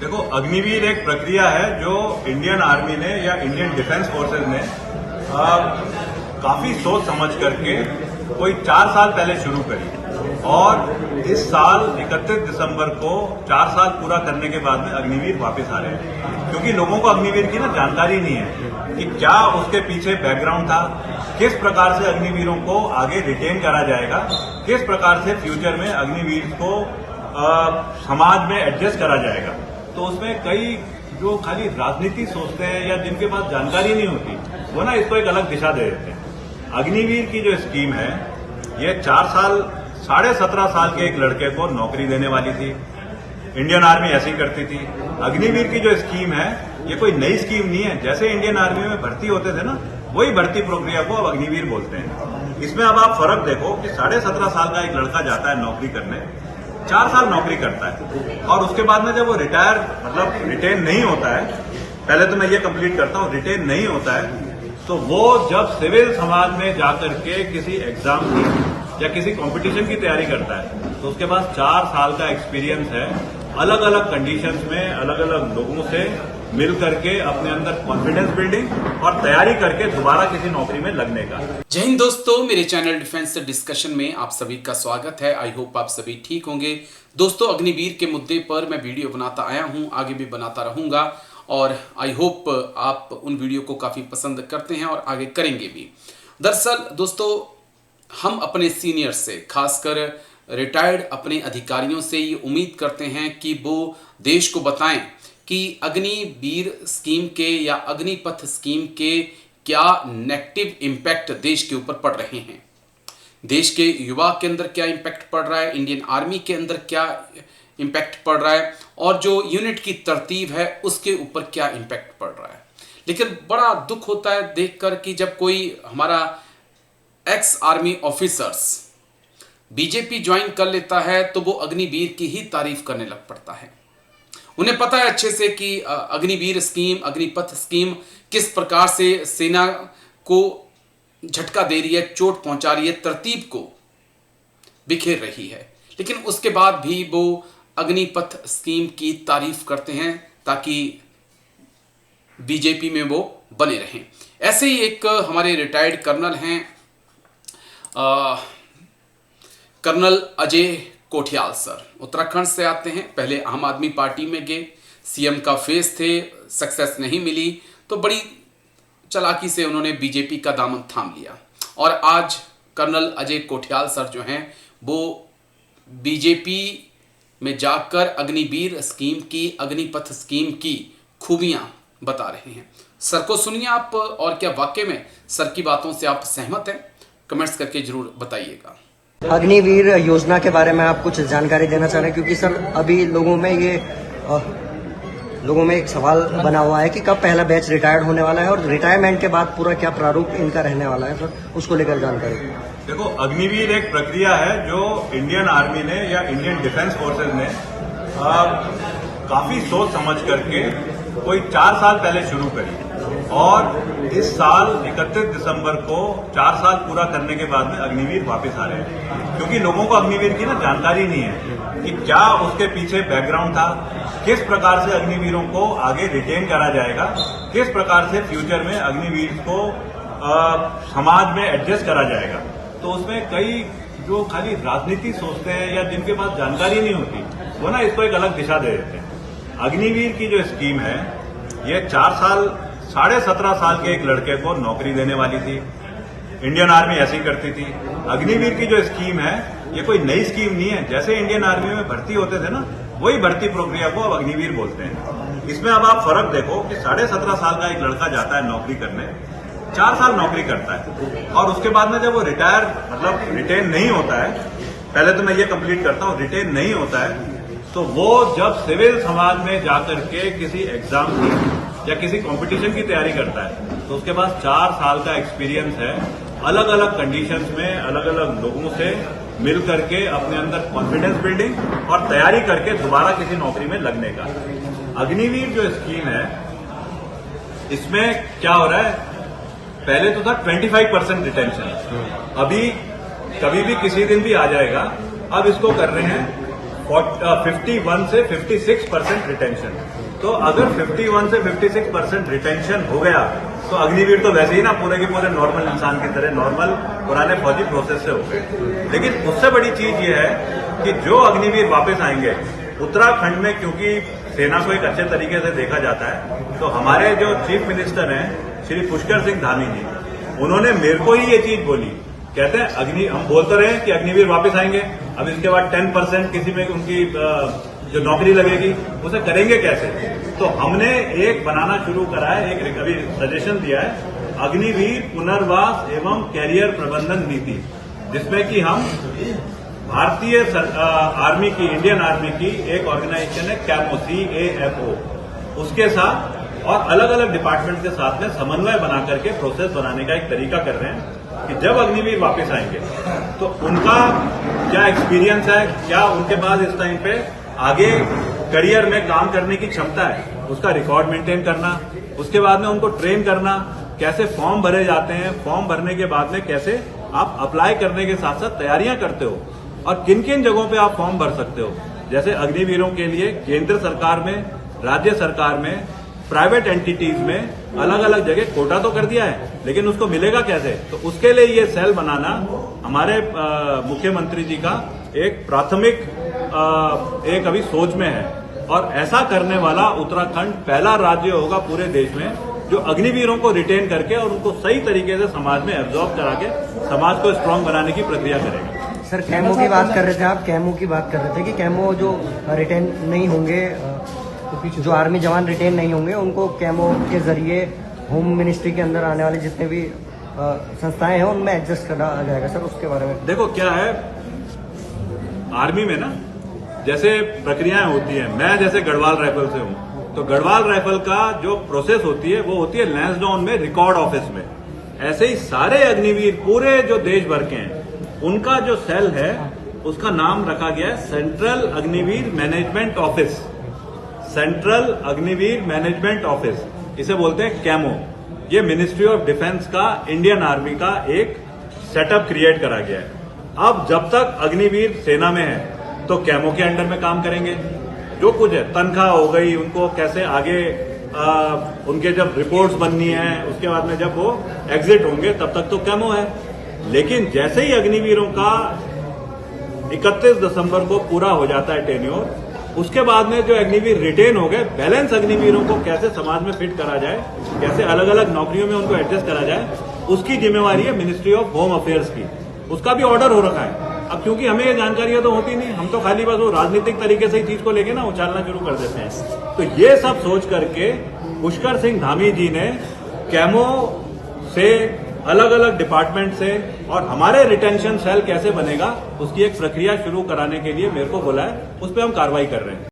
देखो, अग्निवीर एक प्रक्रिया है जो इंडियन आर्मी ने या इंडियन डिफेंस फोर्सेज ने काफी सोच समझ करके कोई 4 साल पहले शुरू करी और इस साल 31 दिसंबर को 4 साल पूरा करने के बाद में अग्निवीर वापस आ रहे हैं। क्योंकि लोगों को अग्निवीर की ना जानकारी नहीं है कि क्या उसके पीछे बैकग्राउंड था, किस प्रकार से अग्निवीरों को आगे रिटेन करा जाएगा, किस प्रकार से फ्यूचर में अग्निवीर को समाज में एडजस्ट करा जाएगा। तो उसमें कई जो खाली राजनीति सोचते हैं या जिनके पास जानकारी नहीं होती, वो ना इसको एक अलग दिशा दे देते हैं। अग्निवीर की जो स्कीम है, ये 4 साल 17.5 साल के एक लड़के को नौकरी देने वाली थी। इंडियन आर्मी ऐसी करती थी। अग्निवीर की जो स्कीम है, ये कोई नई स्कीम नहीं है। जैसे इंडियन आर्मी में भर्ती होते थे ना, वही भर्ती प्रक्रिया को अब अग्निवीर बोलते हैं। इसमें अब आप फर्क देखो कि 17.5 साल का एक लड़का जाता है नौकरी करने, 4 साल नौकरी करता है और उसके बाद में जब वो रिटायर मतलब रिटेन नहीं होता है, पहले तो मैं ये कंप्लीट करता हूं, रिटेन नहीं होता है, तो वो जब सिविल समाज में जाकर के किसी एग्जाम की या किसी कंपटीशन की तैयारी करता है, तो उसके पास 4 साल का एक्सपीरियंस है अलग अलग कंडीशंस में अलग अलग लोगों से मिल करके अपने अंदर कॉन्फिडेंस बिल्डिंग और तैयारी करके दोबारा किसी नौकरी में लगने का। जय हिंद दोस्तों, मेरे चैनल डिफेंस डिस्कशन में आप सभी का स्वागत है। आई होप आप सभी ठीक होंगे। दोस्तों, अग्निवीर के मुद्दे पर मैं वीडियो बनाता आया हूं, आगे भी बनाता रहूंगा और आई होप आप उन वीडियो को काफ़ी पसंद करते हैं और आगे करेंगे भी। दरअसल दोस्तों, हम अपने सीनियर से, खासकर रिटायर्ड अपने अधिकारियों से ये उम्मीद करते हैं कि वो देश को बताएं कि अग्निवीर स्कीम के या अग्निपथ स्कीम के क्या नेगेटिव इम्पैक्ट देश के ऊपर पड़ रहे हैं, देश के युवा के अंदर क्या इम्पैक्ट पड़ रहा है, इंडियन आर्मी के अंदर क्या इम्पैक्ट पड़ रहा है और जो यूनिट की तरतीब है उसके ऊपर क्या इम्पैक्ट पड़ रहा है। लेकिन बड़ा दुख होता है देखकर कि जब कोई हमारा ex army officers BJP join कर लेता है तो वो अग्निवीर की ही तारीफ करने लग पड़ता है। उन्हें पता है अच्छे से कि अग्निवीर स्कीम, अग्निपथ स्कीम किस प्रकार से सेना को झटका दे रही है, चोट पहुंचा रही है, तरतीब को बिखेर रही है। लेकिन उसके बाद भी वो अग्निपथ स्कीम की तारीफ करते हैं ताकि बीजेपी में वो बने रहें। ऐसे ही एक हमारे रिटायर्ड कर्नल हैं, कर्नल अजय कोठियाल सर, उत्तराखंड से आते हैं। पहले आम आदमी पार्टी में गए, सीएम का फेस थे, सक्सेस नहीं मिली तो बड़ी चालाकी से उन्होंने बीजेपी का दामन थाम लिया और आज कर्नल अजय कोठियाल सर जो हैं वो बीजेपी में जाकर अग्निवीर स्कीम की, अग्निपथ स्कीम की खूबियां बता रहे हैं। सर को सुनिए आप, और क्या वाकई में सर की बातों से आप सहमत हैं? कमेंट्स करके जरूर बताइएगा। अग्निवीर योजना के बारे में आप कुछ जानकारी देना चाह रहे हैं, क्योंकि सर अभी लोगों में एक सवाल बना हुआ है कि कब पहला बैच रिटायर्ड होने वाला है और रिटायरमेंट के बाद पूरा क्या प्रारूप इनका रहने वाला है, सर उसको लेकर जानकारी। देखो, अग्निवीर एक प्रक्रिया है जो इंडियन आर्मी ने या इंडियन डिफेंस फोर्सेज ने काफी सोच समझ करके कोई 4 साल पहले शुरू करी और इस साल 31 दिसंबर को 4 साल पूरा करने के बाद में अग्निवीर वापस आ रहे हैं। क्योंकि लोगों को अग्निवीर की ना जानकारी नहीं है कि क्या उसके पीछे बैकग्राउंड था, किस प्रकार से अग्निवीरों को आगे रिटेन करा जाएगा, किस प्रकार से फ्यूचर में अग्निवीर को समाज में एडजस्ट करा जाएगा। तो उसमें कई जो खाली राजनीति सोचते हैं या जिनके पास जानकारी नहीं होती, वो ना इसको एक अलग दिशा दे देते हैं। अग्निवीर की जो स्कीम है, ये 4 साल 17.5 साल के एक लड़के को नौकरी देने वाली थी। इंडियन आर्मी ऐसी करती थी। अग्निवीर की जो स्कीम है, ये कोई नई स्कीम नहीं है। जैसे इंडियन आर्मी में भर्ती होते थे ना, वही भर्ती प्रक्रिया को अब अग्निवीर बोलते हैं। इसमें अब आप फर्क देखो कि 17.5 साल का एक लड़का जाता है नौकरी करने, 4 साल नौकरी करता है और उसके बाद में जब वो रिटायर मतलब रिटेन नहीं होता है, पहले तो मैं ये कंप्लीट करता हूं, रिटेन नहीं होता है, तो वो जब सिविल समाज में जाकर के किसी एग्जाम की या किसी कंपटीशन की तैयारी करता है, तो उसके पास 4 साल का एक्सपीरियंस है अलग अलग कंडीशंस में अलग अलग लोगों से मिल करके अपने अंदर कॉन्फिडेंस बिल्डिंग और तैयारी करके दोबारा किसी नौकरी में लगने का। अग्निवीर जो स्कीम है, इसमें क्या हो रहा है, पहले तो था 25% रिटेंशन, अभी कभी भी किसी दिन भी आ जाएगा। अब इसको कर रहे हैं 51 से 56% रिटेंशन। तो अगर 51 से 56% रिटेंशन हो गया तो अग्निवीर तो वैसे ही ना पूरे के पूरे नॉर्मल इंसान की तरह नॉर्मल पुराने फौजी प्रोसेस से हो गए। लेकिन उससे बड़ी चीज ये है कि जो अग्निवीर वापस आएंगे उत्तराखंड में, क्योंकि सेना को एक अच्छे तरीके से देखा जाता है, तो हमारे जो चीफ मिनिस्टर हैं श्री पुष्कर सिंह धामी जी, उन्होंने मेरे को ही ये चीज बोली। कहते हैं हम बोलते रहे कि अग्निवीर वापस आएंगे, अब इसके बाद 10% किसी में उनकी जो नौकरी लगेगी उसे करेंगे कैसे। तो हमने एक बनाना शुरू करा है, एक अभी सजेशन दिया है, अग्निवीर पुनर्वास एवं कैरियर प्रबंधन नीति, जिसमें कि हम भारतीय आर्मी की, इंडियन आर्मी की एक ऑर्गेनाइजेशन है कैमो, CAMO, उसके साथ और अलग अलग डिपार्टमेंट के साथ में समन्वय बना करके प्रोसेस बनाने का एक तरीका कर रहे हैं कि जब अग्निवीर वापस आएंगे तो उनका क्या एक्सपीरियंस है, क्या उनके पास इस टाइम पे आगे करियर में काम करने की क्षमता है, उसका रिकॉर्ड मेंटेन करना, उसके बाद में उनको ट्रेन करना, कैसे फॉर्म भरे जाते हैं, फॉर्म भरने के बाद में कैसे आप अप्लाई करने के साथ साथ तैयारियां करते हो और किन किन जगहों पे आप फॉर्म भर सकते हो। जैसे अग्निवीरों के लिए केंद्र सरकार में, राज्य सरकार में, प्राइवेट एंटिटीज में अलग अलग जगह कोटा तो कर दिया है, लेकिन उसको मिलेगा कैसे, तो उसके लिए ये सेल बनाना हमारे मुख्यमंत्री जी का एक प्राथमिक एक अभी सोच में है। और ऐसा करने वाला उत्तराखंड पहला राज्य होगा पूरे देश में जो अग्निवीरों को रिटेन करके और उनको सही तरीके से समाज में एब्जॉर्ब करा के समाज को स्ट्रांग बनाने की प्रक्रिया करेगा। सर कैमो की बात कर रहे थे आप, कैमो की बात कर रहे थे कि कैमो जो रिटेन नहीं होंगे, जो आर्मी जवान रिटेन नहीं होंगे, उनको कैमो के जरिए होम मिनिस्ट्री के अंदर आने वाले जितने भी संस्थाएं हैं उनमें एडजस्ट करा जाएगा। सर उसके बारे में देखो क्या है, आर्मी में ना जैसे प्रक्रियाएं होती है, मैं जैसे गढ़वाल राइफल से हूं, तो गढ़वाल राइफल का जो प्रोसेस होती है वो होती है लैंसडाउन में, रिकॉर्ड ऑफिस में। ऐसे ही सारे अग्निवीर पूरे जो देश भर के हैं उनका जो सेल है उसका नाम रखा गया है central Agniveer management office. Central Agniveer management office, इसे बोलते हैं कैमो। ये मिनिस्ट्री ऑफ डिफेंस का, इंडियन आर्मी का एक सेटअप क्रिएट करा गया है। अब जब तक अग्निवीर सेना में है तो कैमो के अंडर में काम करेंगे, जो कुछ है तनख्वाह हो गई, उनको कैसे आगे उनके जब रिपोर्ट्स बननी है, उसके बाद में जब वो एग्जिट होंगे तब तक तो कैमो है। लेकिन जैसे ही अग्निवीरों का 31 दिसंबर को पूरा हो जाता है टेन्योर, उसके बाद में जो अग्निवीर रिटेन हो गए, बैलेंस अग्निवीरों को कैसे समाज में फिट करा जाए, कैसे अलग अलग नौकरियों में उनको एडजस्ट करा जाए, उसकी जिम्मेवारी है मिनिस्ट्री ऑफ होम अफेयर्स की। उसका भी ऑर्डर हो रखा है। अब क्योंकि हमें ये जानकारियां तो होती नहीं, हम तो खाली बस वो राजनीतिक तरीके से ही चीज को लेके ना उछालना शुरू कर देते हैं। तो ये सब सोच करके पुष्कर सिंह धामी जी ने कैमो से, अलग अलग डिपार्टमेंट से और हमारे रिटेंशन सेल कैसे बनेगा उसकी एक प्रक्रिया शुरू कराने के लिए मेरे को बोला है, उस पर हम कार्रवाई कर रहे हैं।